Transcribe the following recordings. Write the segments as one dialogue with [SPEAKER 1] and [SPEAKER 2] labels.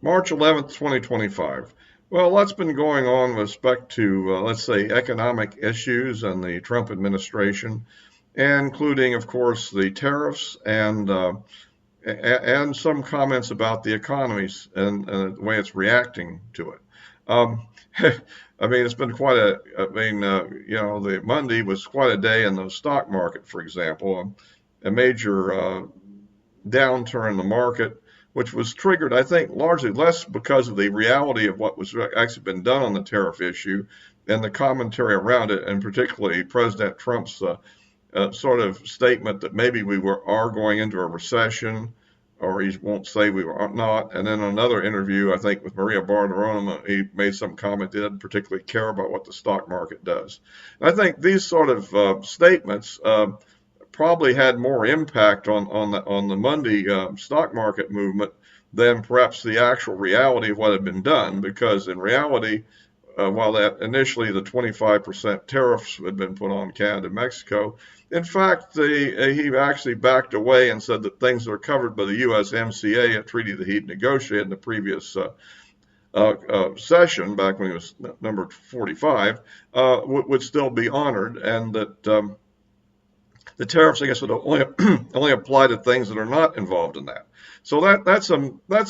[SPEAKER 1] March 11th, 2025. Well, lots been going on with respect to, let's say, economic issues and the Trump administration, including, of course, the tariffs and some comments about the economies and the way it's reacting to it. Um, I mean, it's been quite a, I mean, the Monday was quite a day in the stock market, for example, a major downturn in the market, which was triggered, I think, largely less because of the reality of what was actually been done on the tariff issue and the commentary around it, and particularly President Trump's sort of statement that maybe are going into a recession, or he won't say we are not. And then another interview, I think, with Maria Bartiromo, he made some comment that didn't particularly care about what the stock market does. And I think these sort of statements probably had more impact on the Monday stock market movement than perhaps the actual reality of what had been done, because in reality, while that initially the 25% tariffs had been put on Canada and Mexico, in fact, he actually backed away and said that things that are covered by the USMCA, a treaty that he'd negotiated in the previous session, back when he was number 45, would still be honored, and that the tariffs, I guess, would only apply to things that are not involved in that. So that's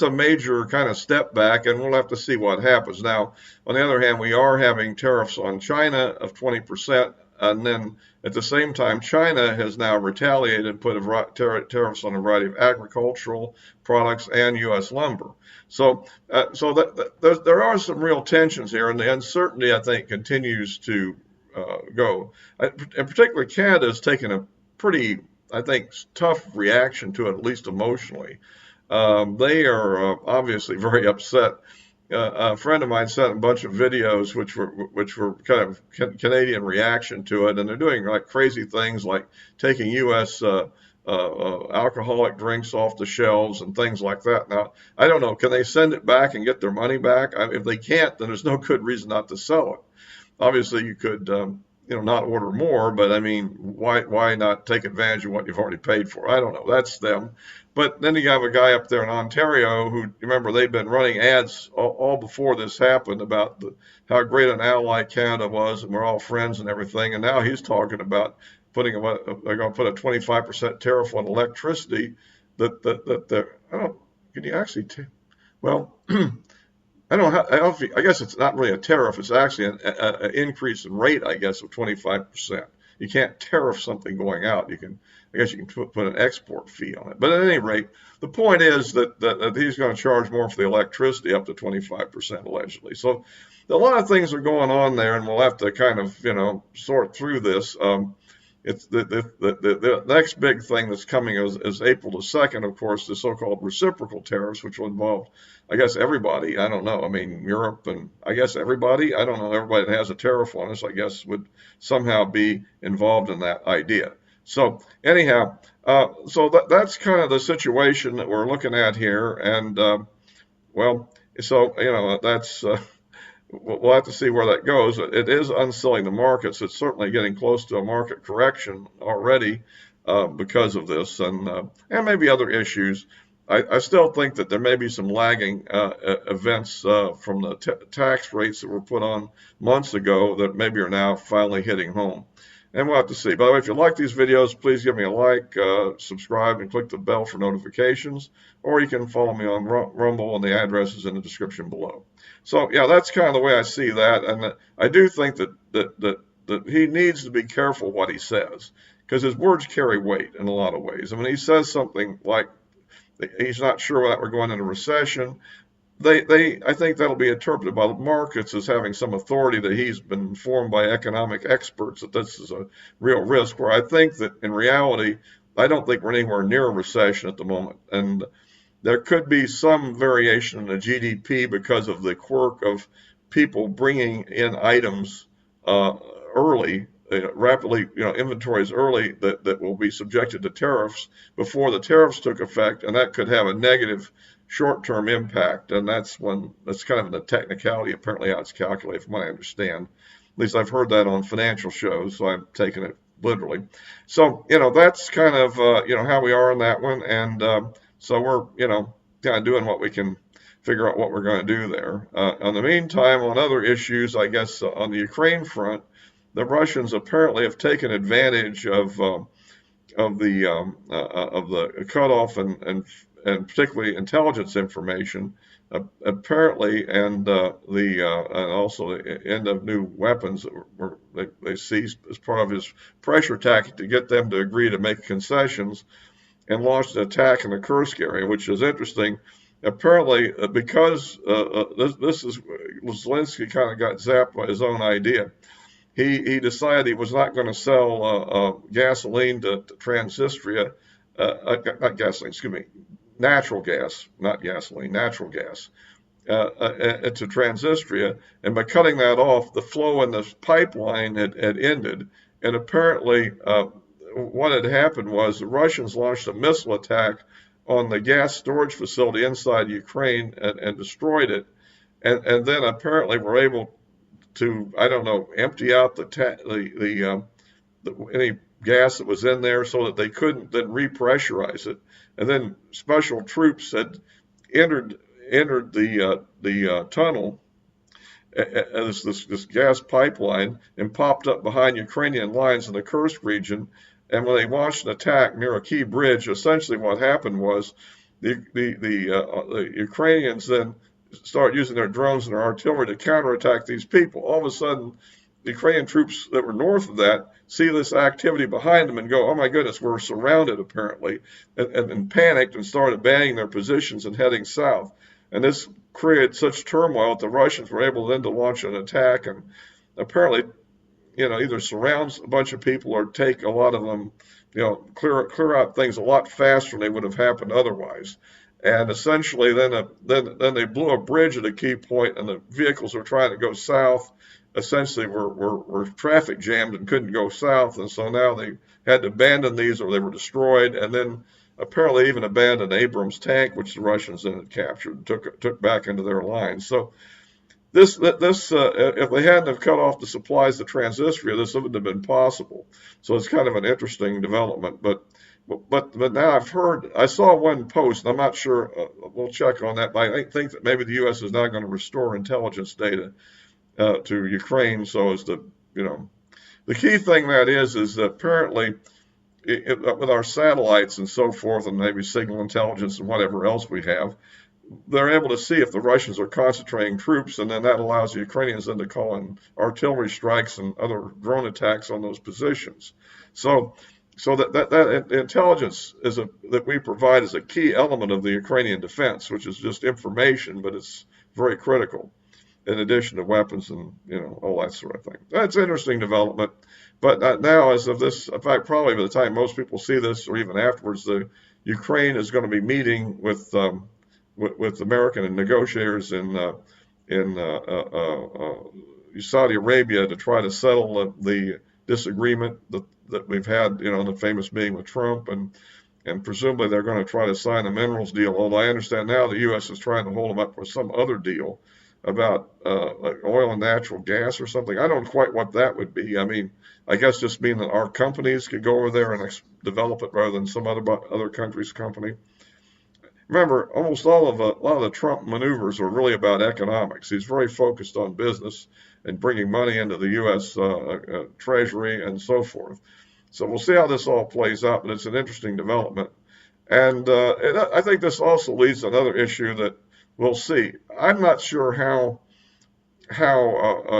[SPEAKER 1] a major kind of step back, and we'll have to see what happens. Now, on the other hand, we are having tariffs on China of 20%, and then at the same time, China has now retaliated and put tariffs on a variety of agricultural products and U.S. lumber. So there are some real tensions here, and the uncertainty, I think, continues to go. And particularly, Canada has taken a pretty, I think, tough reaction to it, at least emotionally. They are obviously very upset. A friend of mine sent a bunch of videos which were kind of Canadian reaction to it, and they're doing like crazy things like taking U.S. Alcoholic drinks off the shelves and things like that. Now, I don't know, can they send it back and get their money back? If they can't, then there's no good reason not to sell it. Obviously, you could not order more, but I mean, why not take advantage of what you've already paid for? I don't know. That's them. But then you have a guy up there in Ontario who, remember, they've been running ads all before this happened about how great an ally Canada was, and we're all friends and everything. And now he's talking about they're going to put a 25% tariff on electricity. I don't. Can you actually? Well. I guess it's not really a tariff. It's actually an increase in rate, I guess, of 25%. You can't tariff something going out. I guess you can put an export fee on it. But at any rate, the point is that he's going to charge more for the electricity, up to 25% allegedly. So a lot of things are going on there, and we'll have to kind of, sort through this. It's the next big thing that's coming is April the 2nd, of course, the so-called reciprocal tariffs, which will involve, I guess, everybody. I don't know. I mean, Europe and I guess everybody. I don't know. Everybody that has a tariff on us, I guess, would somehow be involved in that idea. So anyhow, that's kind of the situation that we're looking at here. And that's. We'll have to see where that goes. It is unsealing the markets. It's certainly getting close to a market correction already because of this, and maybe other issues. I still think that there may be some lagging events from the tax rates that were put on months ago that maybe are now finally hitting home. And we'll have to see. By the way, if you like these videos, please give me a like, subscribe, and click the bell for notifications. Or you can follow me on Rumble, and the address is in the description below. So, yeah, that's kind of the way I see that. And I do think that he needs to be careful what he says, because his words carry weight in a lot of ways. I mean, he says something like he's not sure that we're going into recession. I think that'll be interpreted by the markets as having some authority that he's been informed by economic experts that this is a real risk, where I think that in reality, I don't think we're anywhere near a recession at the moment. And there could be some variation in the GDP because of the quirk of people bringing in items early, rapidly, inventories early that will be subjected to tariffs before the tariffs took effect, and that could have a negative short-term impact, and that's kind of the technicality, apparently, how it's calculated, from what I understand. At least I've heard that on financial shows, so I've taken it literally. So, that's kind of, how we are in that one, and so we're, kind of doing what we can figure out what we're going to do there. In the meantime, on other issues, I guess on the Ukraine front, the Russians apparently have taken advantage of the cutoff and particularly intelligence information, apparently, and and also the end of new weapons that they seized as part of his pressure tactic to get them to agree to make concessions, and launched an attack in the Kursk area, which is interesting. Apparently, because this is Zelensky kind of got zapped by his own idea. He decided he was not going to sell gasoline to Transnistria, not gasoline, excuse me, natural gas, not gasoline, natural gas, to Transnistria. And by cutting that off, the flow in this pipeline had ended. And apparently, what had happened was the Russians launched a missile attack on the gas storage facility inside Ukraine and destroyed it. And then apparently were able to, I don't know, empty out any gas that was in there so that they couldn't then repressurize it. And then special troops had entered the tunnel, this gas pipeline, and popped up behind Ukrainian lines in the Kursk region. And when they launched an attack near a key bridge, essentially what happened was the Ukrainians then start using their drones and their artillery to counterattack these people. All of a sudden, the Ukrainian troops that were north of that see this activity behind them and go, oh my goodness, we're surrounded apparently, and panicked and started abandoning their positions and heading south. And this created such turmoil that the Russians were able then to launch an attack and apparently, either surround a bunch of people or take a lot of them, clear out things a lot faster than they would have happened otherwise. And essentially, then they blew a bridge at a key point, and the vehicles were trying to go south. Essentially, were traffic jammed and couldn't go south, and so now they had to abandon these, or they were destroyed. And then apparently even abandoned Abrams tank, which the Russians then had captured and took back into their lines. So this if they hadn't have cut off the supplies to Transnistria, this wouldn't have been possible. So it's kind of an interesting development, but now I saw one post, and I'm not sure, we'll check on that, but I think that maybe the U.S. is now going to restore intelligence data to Ukraine so as to, the key thing that is that apparently with our satellites and so forth, and maybe signal intelligence and whatever else we have, they're able to see if the Russians are concentrating troops, and then that allows the Ukrainians then to call in artillery strikes and other drone attacks on those positions. So that intelligence that we provide is a key element of the Ukrainian defense, which is just information, but it's very critical in addition to weapons and all that sort of thing. That's an interesting development. But now, as of this, in fact, probably by the time most people see this, or even afterwards, the Ukraine is going to be meeting with American negotiators in Saudi Arabia to try to settle the disagreement that we've had, in the famous meeting with Trump, and presumably they're going to try to sign a minerals deal. Although I understand now the U.S. is trying to hold them up with some other deal about like oil and natural gas or something. I don't know quite what that would be. I mean, I guess just mean that our companies could go over there and develop it rather than some other country's company. Remember, a lot of the Trump maneuvers are really about economics. He's very focused on business and bringing money into the U.S. Treasury and so forth. So we'll see how this all plays out, but it's an interesting development. And I think this also leads to another issue that we'll see. I'm not sure how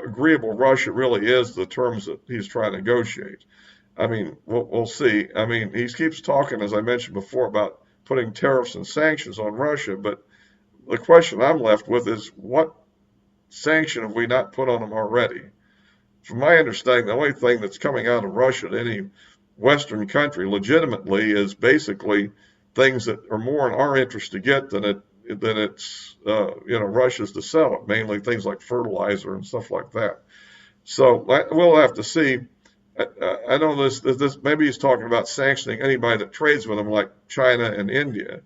[SPEAKER 1] agreeable Russia really is to the terms that he's trying to negotiate. I mean, we'll see. I mean, he keeps talking, as I mentioned before, about putting tariffs and sanctions on Russia, but the question I'm left with is, what sanction have we not put on them already? From my understanding, the only thing that's coming out of Russia to any Western country legitimately is basically things that are more in our interest to get than it's Russia's to sell it, mainly things like fertilizer and stuff like that. So we'll have to see. I know this maybe he's talking about sanctioning anybody that trades with him, like China and India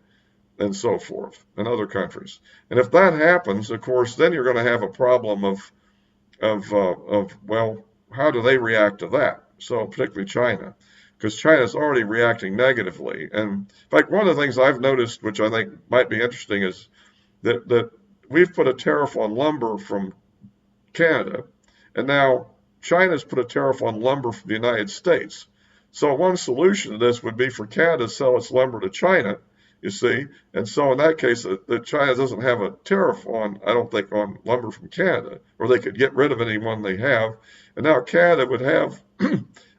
[SPEAKER 1] and so forth, and other countries. And if that happens, of course, then you're going to have a problem of well, how do they react to that? So particularly China, because China's already reacting negatively. And in fact, one of the things I've noticed, which I think might be interesting, is that we've put a tariff on lumber from Canada, and now China's put a tariff on lumber from the United States. So one solution to this would be for Canada to sell its lumber to China, you see, and so in that case, China doesn't have a tariff on, I don't think, on lumber from Canada, or they could get rid of any one they have, and now Canada would have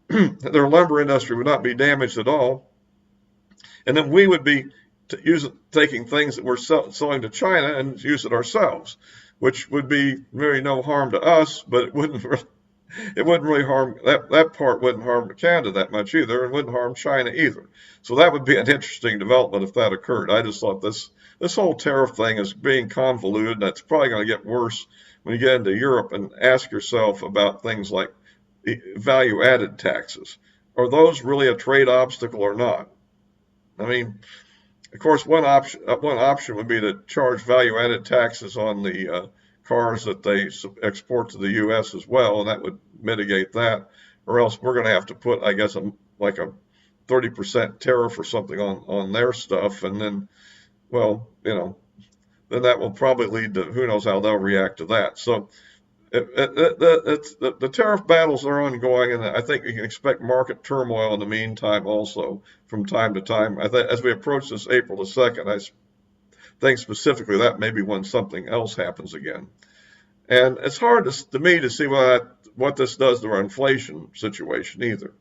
[SPEAKER 1] their lumber industry would not be damaged at all, and then we would be taking things that we're selling to China and use it ourselves, which would be really no harm to us, but it wouldn't really harm that part wouldn't harm Canada that much either, and wouldn't harm China either. So that would be an interesting development if that occurred. I just thought this whole tariff thing is being convoluted, and it's probably going to get worse when you get into Europe and ask yourself about things like value-added taxes. Are those really a trade obstacle or not? I mean, of course, one option would be to charge value-added taxes on the cars that they export to the U.S. as well, and that would mitigate that. Or else we're going to have to put, I guess, like a 30% tariff or something on their stuff, and then, well, then that will probably lead to who knows how they'll react to that. So the tariff battles are ongoing, and I think you can expect market turmoil in the meantime also from time to time. As we approach this April the 2nd, I think specifically that may be when something else happens again. And it's hard to me to see what this does to our inflation situation either.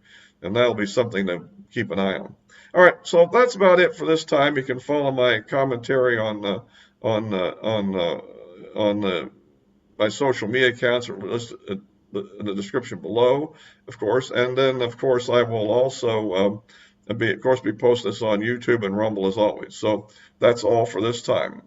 [SPEAKER 1] And that'll be something to keep an eye on. All right, so that's about it for this time. You can follow my commentary on my social media accounts are listed in the description below, of course. And then, of course, I will also be posting this on YouTube and Rumble as always. So that's all for this time.